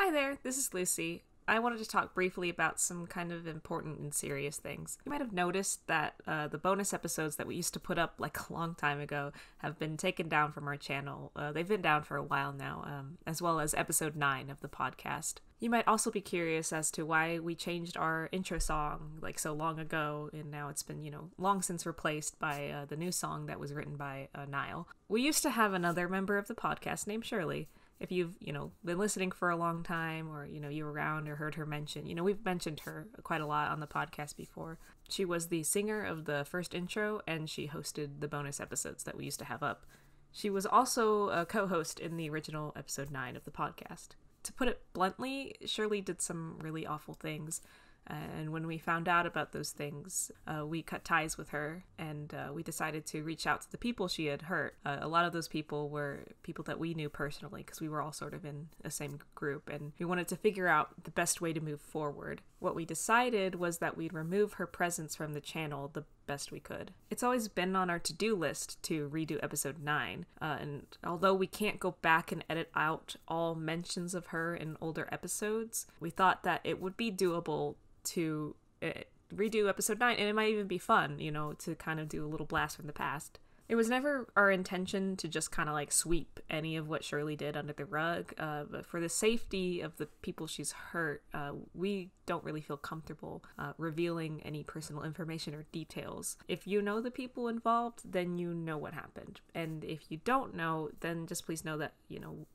Hi there, this is Lucy. I wanted to talk briefly about some kind of important and serious things. You might have noticed that the bonus episodes that we used to put up like a long time ago have been taken down from our channel. They've been down for a while now, as well as episode 9 of the podcast. You might also be curious as to why we changed our intro song like so long ago, and now it's been, long since replaced by the new song that was written by Niall. We used to have another member of the podcast named Shirley. If you've, been listening for a long time, or, you were around or heard her mention, we've mentioned her quite a lot on the podcast before. She was the singer of the first intro, and she hosted the bonus episodes that we used to have up. She was also a co-host in the original episode 9 of the podcast. To put it bluntly, Shirley did some really awful things. And when we found out about those things, we cut ties with her, and we decided to reach out to the people she had hurt. A lot of those people were people that we knew personally, because we were all sort of in the same group, and we wanted to figure out the best way to move forward. What we decided was that we'd remove her presence from the channel the best we could. It's always been on our to-do list to redo episode 9, and although we can't go back and edit out all mentions of her in older episodes, we thought that it would be doable to redo episode 9, and it might even be fun, to kind of do a little blast from the past. It was never our intention to just kind of like sweep any of what Shirley did under the rug, but for the safety of the people she's hurt, we don't really feel comfortable revealing any personal information or details. If you know the people involved, then you know what happened. And if you don't know, then just please know that,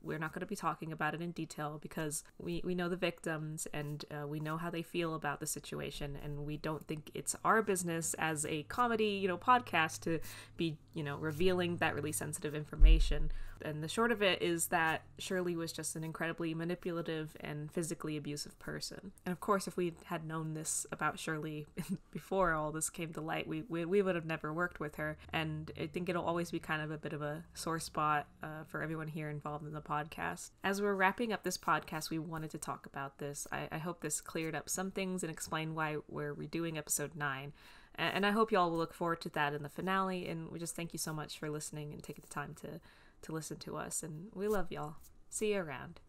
we're not going to be talking about it in detail, because we know the victims, and we know how they feel about the situation, and we don't think it's our business as a comedy, podcast to be, revealing that really sensitive information. And the short of it is that Shirley was just an incredibly manipulative and physically abusive person. And of course, if we had known this about Shirley before all this came to light, we would have never worked with her. And I think it'll always be kind of a bit of a sore spot for everyone here involved in the podcast. As we're wrapping up this podcast, we wanted to talk about this. I hope this cleared up some things and explained why we're redoing episode 9. And I hope y'all will look forward to that in the finale. And we just thank you so much for listening and taking the time to listen to us. And we love y'all. See you around.